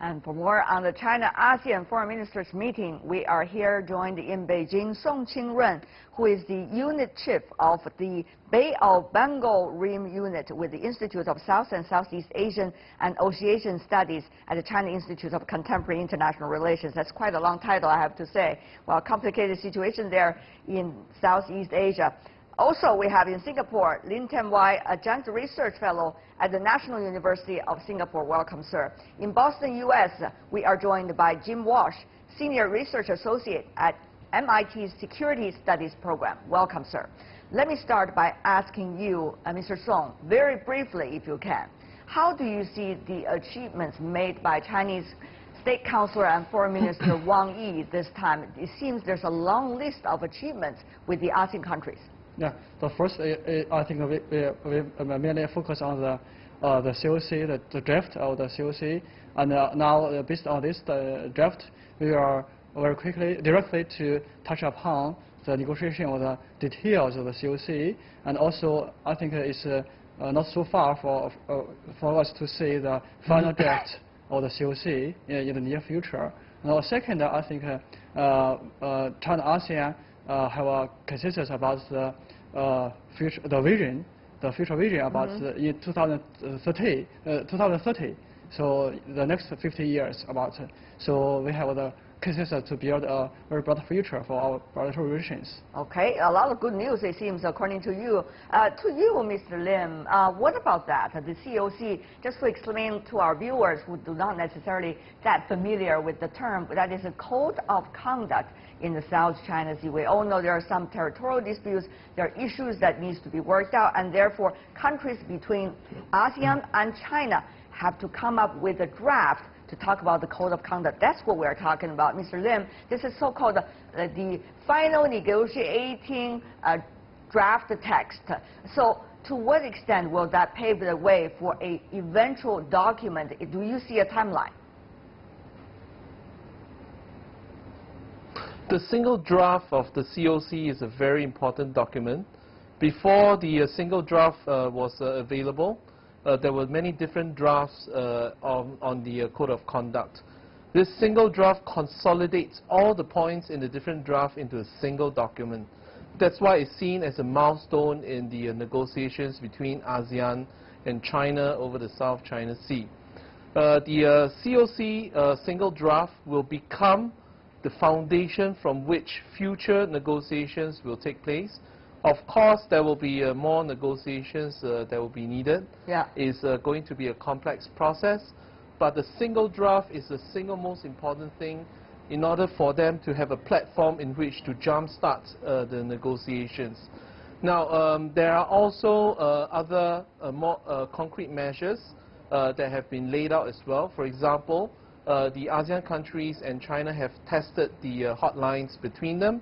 And for more on the China-ASEAN Foreign Ministers meeting, we are here joined in Beijing, Song Qingren, who is the unit chief of the Bay of Bengal Rim unit with the Institute of South and Southeast Asian and Oceanian Studies at the China Institute of Contemporary International Relations. That's quite a long title, I have to say. Well, complicated situation there in Southeast Asia. Also, we have in Singapore, Lin Ten-Wai, Adjunct Research Fellow at the National University of Singapore. Welcome, sir. In Boston, U.S., we are joined by Jim Walsh, Senior Research Associate at MIT's Security Studies Program. Welcome, sir. Let me start by asking you, Mr. Song, very briefly, if you can, how do you see the achievements made by Chinese State Councilor and Foreign Minister Wang Yi this time? It seems there's a long list of achievements with the ASEAN countries. Yeah, the first, I think we mainly focus on the COC, the draft of the COC, and now based on this draft, we are very directly to touch upon the negotiation of the details of the COC, and also I think it's not so far for us to see the final draft of the COC in the near future. Now, second, I think China-ASEAN have a consensus about the future vision about in 2030. So the next 50 years about. So we have the consensus to build a very bright future for our bilateral relations. Okay, a lot of good news, it seems, according to you. To you, Mr. Lim, what about that? The COC, just to explain to our viewers who do not necessarily that familiar with the term, that is a code of conduct in the South China Sea. We all know there are some territorial disputes, there are issues that needs to be worked out, and therefore countries between ASEAN and China have to come up with a draft to talk about the code of conduct. That's what we're talking about. Mr. Lim, this is so-called the final negotiating draft text. So to what extent will that pave the way for an eventual document? Do you see a timeline? The single draft of the COC is a very important document. Before the single draft was available, there were many different drafts on the Code of Conduct. This single draft consolidates all the points in the different drafts into a single document. That's why it's seen as a milestone in the negotiations between ASEAN and China over the South China Sea. The COC single draft will become the foundation from which future negotiations will take place. Of course, there will be more negotiations that will be needed. Yeah. It's going to be a complex process, but the single draft is the single most important thing in order for them to have a platform in which to jumpstart the negotiations. Now, there are also other more concrete measures that have been laid out as well. For example, the ASEAN countries and China have tested the hotlines between them,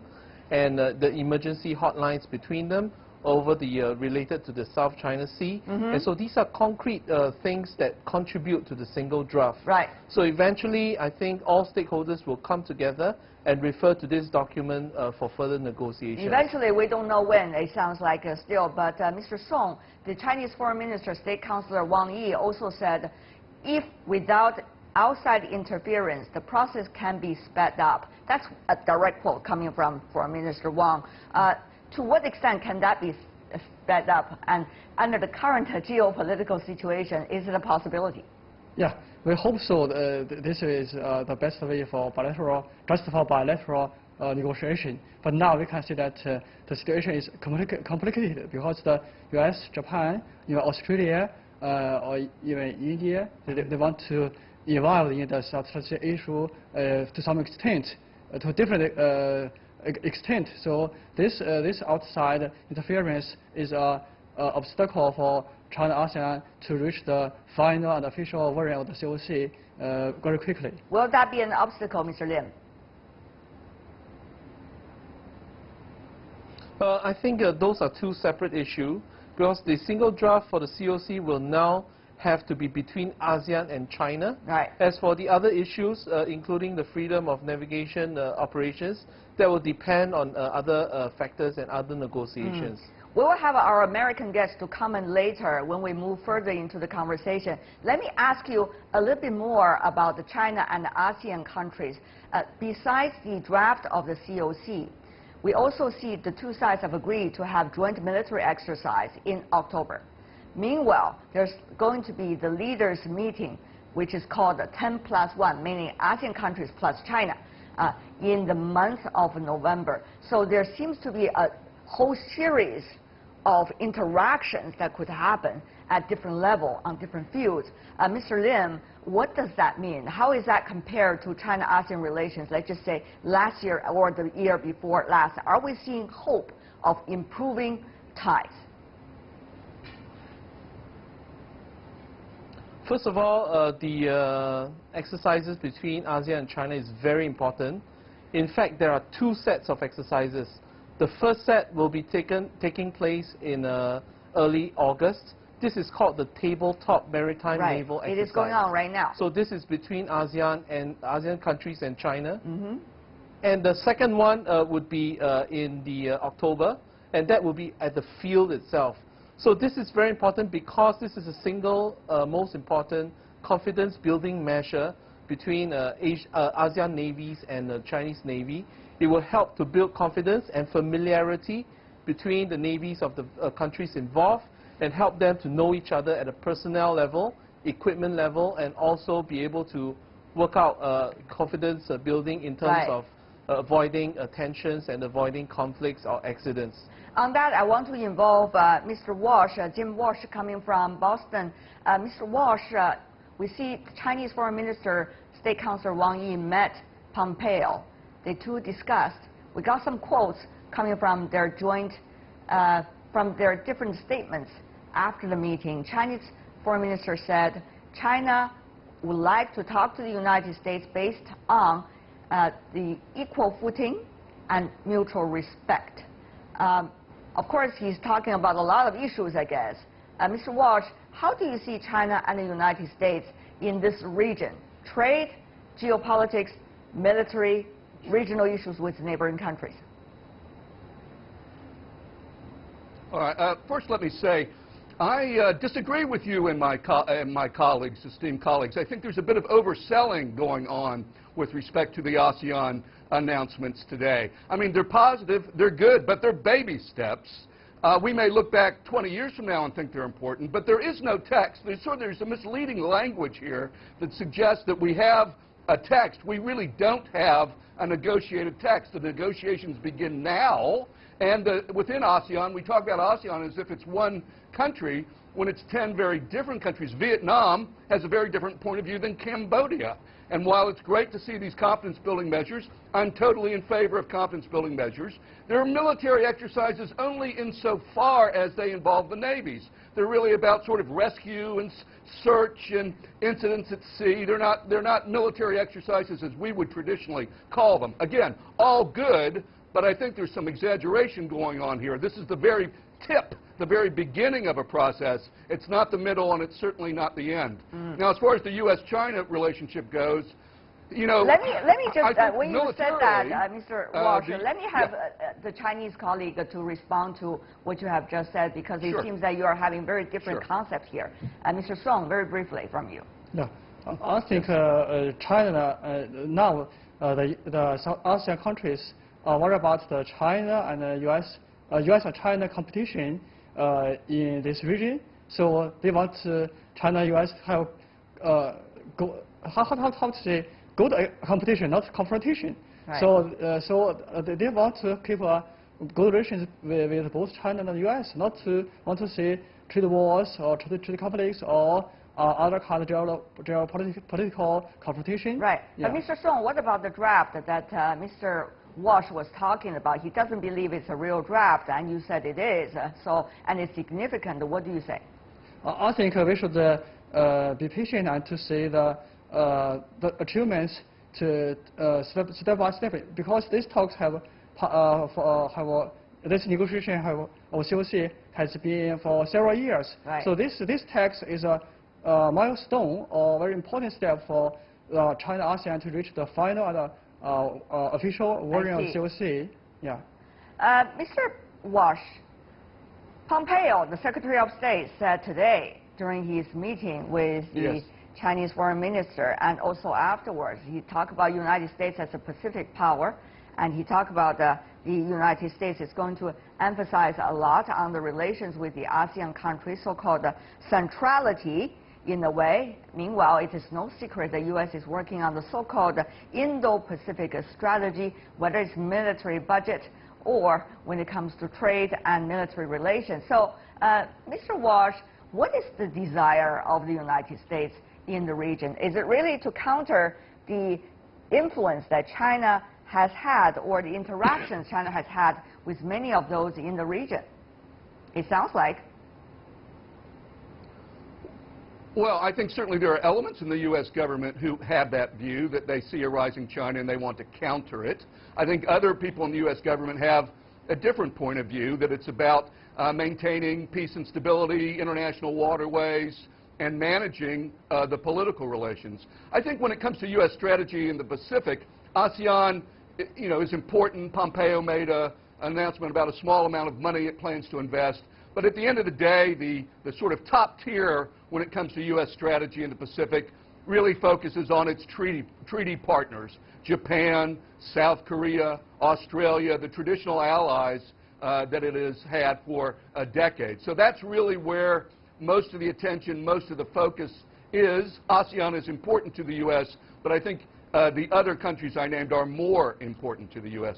and the emergency hotlines between them over the related to the South China Sea. And so these are concrete things that contribute to the single draft. Right. So eventually, I think all stakeholders will come together and refer to this document for further negotiations. Eventually, we don't know when, it sounds like still, but Mr. Song, the Chinese Foreign Minister, State Councilor Wang Yi also said, if without outside interference, the process can be sped up. That's a direct quote coming from Foreign Minister Wang. To what extent can that be sped up? And under the current geopolitical situation, is it a possibility? Yeah, we hope so. This is the best way for bilateral negotiation. But now we can see that the situation is complicated because the U.S., Japan, even Australia, or even India, they want to involved in the South China issue to some extent, to a different extent. So this outside interference is an obstacle for China-ASEAN to reach the final and official version of the COC very quickly. Will that be an obstacle, Mr. Lim? I think those are two separate issues, because the single draft for the COC will now have to be between ASEAN and China. Right. As for the other issues, including the freedom of navigation operations, that will depend on other factors and other negotiations. We will have our American guests to comment later when we move further into the conversation. Let me ask you a little bit more about the China and the ASEAN countries. Besides the draft of the COC, we also see the two sides have agreed to have joint military exercise in October. Meanwhile, there's going to be the leaders' meeting, which is called the 10+1, meaning ASEAN countries plus China, in the month of November. So there seems to be a whole series of interactions that could happen at different levels on different fields. Mr. Lim, what does that mean? How is that compared to China-ASEAN relations, let's just say last year or the year before last? Are we seeing hope of improving ties? First of all, the exercises between ASEAN and China is very important. In fact, there are two sets of exercises. The first set will be taking place in early August. This is called the Tabletop Maritime Naval Exercise. It is going on right now. So this is between ASEAN countries and China. And the second one would be in the October, and that will be at the field itself. So this is very important because this is a single most important confidence-building measure between ASEAN navies and the Chinese Navy. It will help to build confidence and familiarity between the navies of the countries involved and help them to know each other at a personnel level, equipment level, and also be able to work out confidence building in terms of avoiding tensions and avoiding conflicts or accidents. On that, I want to involve Mr. Walsh, Jim Walsh, coming from Boston. Mr. Walsh, we see Chinese Foreign Minister, State Councilor Wang Yi met Pompeo. They two discussed. We got some quotes coming from their joint, from their different statements after the meeting. Chinese Foreign Minister said China would like to talk to the United States based on the equal footing and mutual respect. Of course, he's talking about a lot of issues, I guess. Mr. Walsh, how do you see China and the United States in this region? Trade, geopolitics, military, regional issues with neighboring countries. All right. First, let me say, I disagree with you and my colleagues, esteemed colleagues. I think there's a bit of overselling going on with respect to the ASEAN announcements today. I mean, they're positive, they're good, but they're baby steps. We may look back 20 years from now and think they're important, but there is no text. There's a misleading language here that suggests that we have a text. We really don't have a negotiated text. The negotiations begin now, and within ASEAN, we talk about ASEAN as if it's one country when it's 10 very different countries. Vietnam has a very different point of view than Cambodia. And while it's great to see these confidence-building measures, I'm totally in favor of confidence-building measures. There are military exercises only insofar as they involve the navies. They're really about sort of rescue and search and incidents at sea. They're not military exercises as we would traditionally call them. Again, all good, but I think there's some exaggeration going on here. This is the very tip, the very beginning of a process. It's not the middle, and it's certainly not the end. Now, as far as the U.S.-China relationship goes, you know, let me just, when you said that, Mr. Walsh, let me have the Chinese colleague to respond to what you have just said, because it seems that you are having very different concepts here. Mr. Song, very briefly from you. No, I think China, now the South ASEAN countries are worried about the China and the U.S. and China competition in this region. So they want China and U.S. have how to say good competition, not confrontation. Right. So they want to keep good relations with both China and the U.S. Not to want to see trade wars or trade conflicts or other kind of geopolitical confrontation. Right. Yeah. But Mr. Song, what about the draft that Mr. Walsh was talking about? He doesn't believe it's a real draft, and you said it is. And it's significant. What do you say? I think we should be patient and to see the achievements to step by step, because these talks this negotiation of COC has been for several years. Right. So this text is a milestone or very important step for China-ASEAN to reach the final and official version of COC. Yeah. Mr. Walsh, Pompeo, the Secretary of State, said today during his meeting with the Chinese Foreign Minister, and also afterwards, he talked about United States as a Pacific power, and he talked about the United States is going to emphasize a lot on the relations with the ASEAN countries, so-called centrality in a way. Meanwhile, it is no secret the U.S. is working on the so-called Indo-Pacific strategy, whether it's military budget or when it comes to trade and military relations. So, Mr. Walsh, what is the desire of the United States in the region? Is it really to counter the influence that China has had, or the interactions China has had with many of those in the region? It sounds like. Well, I think certainly there are elements in the U.S. government who have that view, that they see a rising China and they want to counter it. I think other people in the U.S. government have a different point of view, that it's about maintaining peace and stability, international waterways, and managing the political relations. I think when it comes to U.S. strategy in the Pacific, ASEAN, is important. Pompeo made an announcement about a small amount of money it plans to invest. But at the end of the day, the sort of top tier when it comes to U.S. strategy in the Pacific really focuses on its treaty partners, Japan, South Korea, Australia, the traditional allies that it has had for a decade. So that's really where most of the attention, most of the focus is. ASEAN is important to the U.S., but I think the other countries I named are more important to the U.S.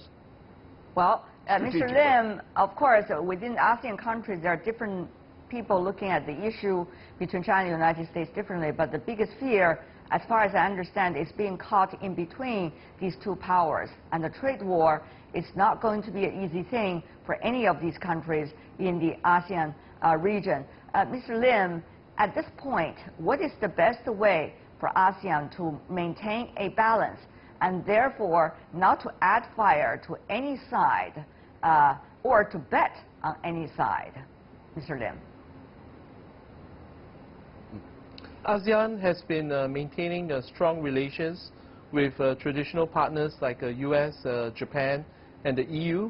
Well, Mr. Lim, of course, within ASEAN countries, there are different people looking at the issue between China and the United States differently, but the biggest fear, as far as I understand, is being caught in between these two powers. And the trade war is not going to be an easy thing for any of these countries in the ASEAN region. Mr. Lim, at this point, what is the best way for ASEAN to maintain a balance and therefore not to add fire to any side or to bet on any side? Mr. Lim. ASEAN has been maintaining strong relations with traditional partners like US, Japan, and the EU.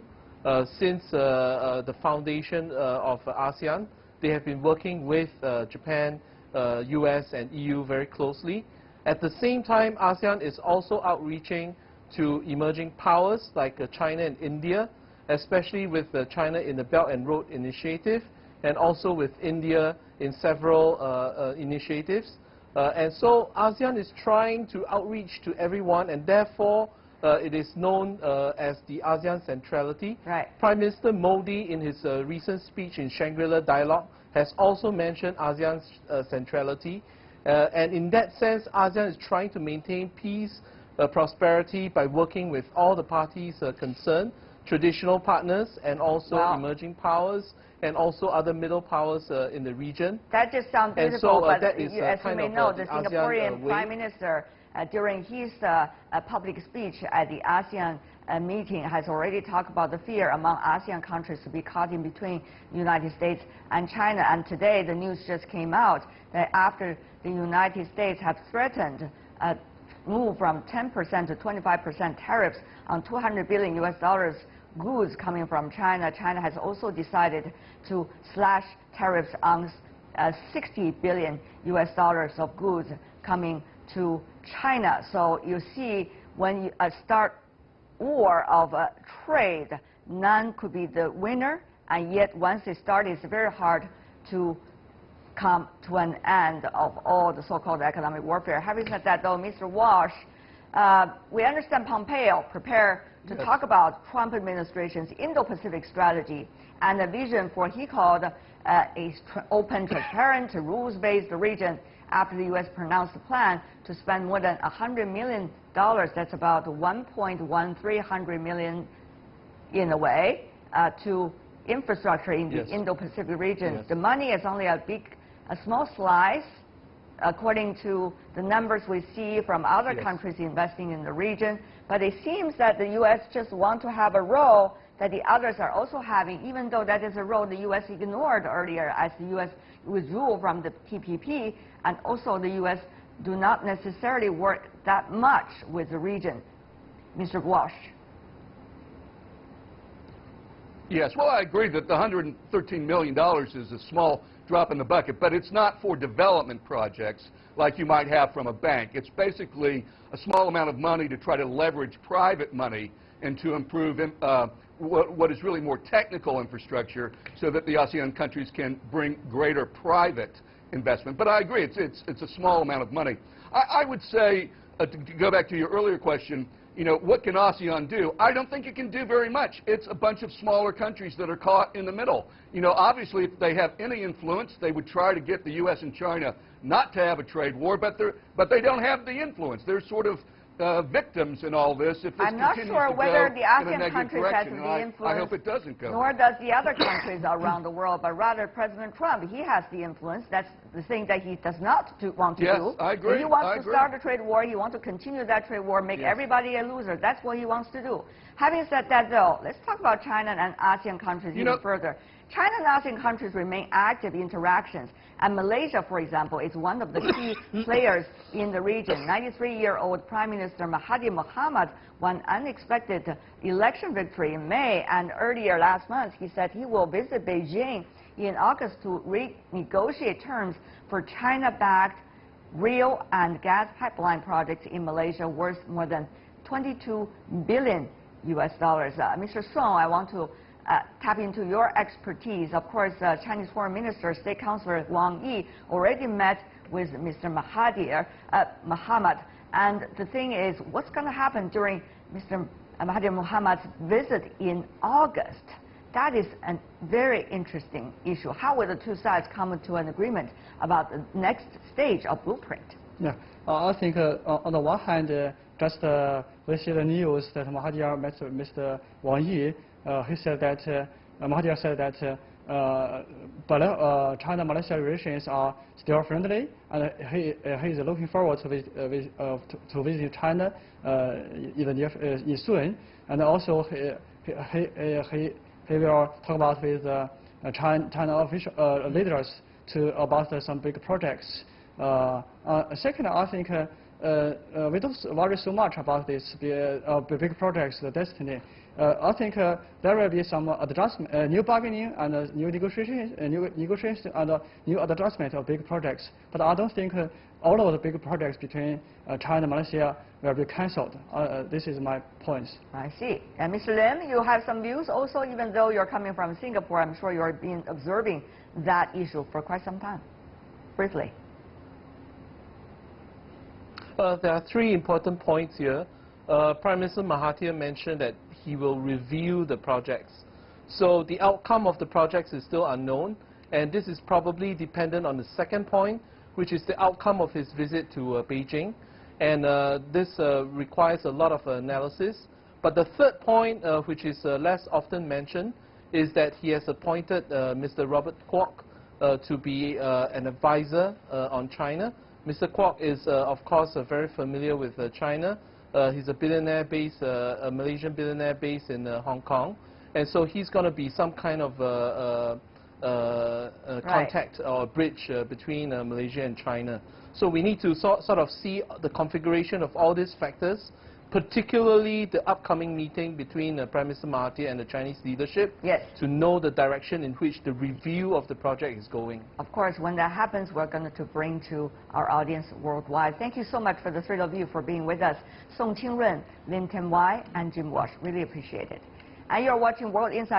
Since the foundation of ASEAN, they have been working with Japan, US, and EU very closely. At the same time, ASEAN is also outreaching to emerging powers like China and India, especially with China in the Belt and Road Initiative, and also with India in several initiatives. And so ASEAN is trying to outreach to everyone, and therefore it is known as the ASEAN centrality. Right. Prime Minister Modi, in his recent speech in Shangri-La Dialogue, has also mentioned ASEAN's centrality. And in that sense, ASEAN is trying to maintain peace, prosperity by working with all the parties concerned, traditional partners and also emerging powers, and also other middle powers in the region. That just sounds beautiful, but as you may know, the Singaporean Prime Minister, during his public speech at the ASEAN meeting, has already talked about the fear among ASEAN countries to be caught in between the United States and China. And today, the news just came out that after the United States have threatened move from 10% to 25% tariffs on $200 billion goods coming from China, China has also decided to slash tariffs on $60 billion of goods coming to China. So you see, when you start war of trade, none could be the winner, and yet once it started, it's very hard to come to an end of all the so-called economic warfare. Having said that, though, Mr. Walsh, we understand Pompeo prepared to talk about Trump administration's Indo-Pacific strategy and a vision for, he called, a open, transparent, rules-based region after the U.S. pronounced a plan to spend more than $100 million. That's about $1.13 million in a way, to infrastructure in the Indo-Pacific region. The money is only a small slice, according to the numbers we see from other countries investing in the region. But it seems that the U.S. just want to have a role that the others are also having, even though that is a role the U.S. ignored earlier as the U.S. withdrew from the TPP, and also the U.S. do not necessarily work that much with the region. Mr. Walsh. Yes, well, I agree that the $113 million is a small drop in the bucket, but it's not for development projects like you might have from a bank. It's basically a small amount of money to try to leverage private money and to improve what is really more technical infrastructure so that the ASEAN countries can bring greater private investment. But I agree, it's a small amount of money. I would say, to go back to your earlier question, you know, what can ASEAN do? I don't think it can do very much. It's a bunch of smaller countries that are caught in the middle. You know, obviously, if they have any influence, they would try to get the U.S. and China not to have a trade war, but they don't have the influence. They're sort of victims in all this. If this I'm not sure whether the ASEAN countries have the influence. I hope it doesn't go. Nor does the other countries around the world, but rather President Trump. He has the influence. That's the thing that he does not want to do. Yes, I agree. He wants to start a trade war. He wants to continue that trade war, make everybody a loser. That's what he wants to do. Having said that, though, let's talk about China and ASEAN countries even further. China and ASEAN countries remain active interactions, and Malaysia, for example, is one of the key players in the region. 93-year-old Prime Minister Mahathir Mohamad won unexpected election victory in May, and earlier last month he said he will visit Beijing in August to renegotiate terms for China-backed rail and gas pipeline projects in Malaysia worth more than $22 billion. Mr. Song, I want to tap into your expertise. Of course, Chinese Foreign Minister, State Councilor Wang Yi already met with Mr. Mohamad. And the thing is, what's going to happen during Mr. Mahathir Mohamad's visit in August? That is a very interesting issue. How will the two sides come to an agreement about the next stage of blueprint? Yeah, I think on the one hand, just we see the news that Mahathir met Mr. Wang Yi. He said that Mahathir said that China-Malaysia relations are still friendly, and he is looking forward to visit China even soon. And also he will talk about with China official leaders about some big projects. Second, I think we don't worry so much about this big projects, the destiny. I think there will be some adjustment, new bargaining and new negotiations, and new adjustment of big projects. But I don't think all of the big projects between China and Malaysia will be cancelled. This is my point. I see. And Mr. Lim, you have some views also, even though you're coming from Singapore. I'm sure you've been observing that issue for quite some time. Briefly. There are three important points here. Prime Minister Mahathir mentioned that he will review the projects. So the outcome of the projects is still unknown, and this is probably dependent on the second point, which is the outcome of his visit to Beijing. And this requires a lot of analysis. But the third point, which is less often mentioned, is that he has appointed Mr. Robert Quak to be an advisor on China. Mr. Quak is, of course, very familiar with China. He's a billionaire based, a Malaysian billionaire based in Hong Kong. And so he's going to be some kind of contact or bridge between Malaysia and China. So we need to sort of see the configuration of all these factors, particularly the upcoming meeting between Prime Minister Mahathir and the Chinese leadership, to know the direction in which the review of the project is going. Of course, when that happens, we're going to bring to our audience worldwide. Thank you so much for the three of you for being with us. Song Qingrun, Lim Ten Wai, and Jim Walsh. Really appreciate it. And you're watching World Insight.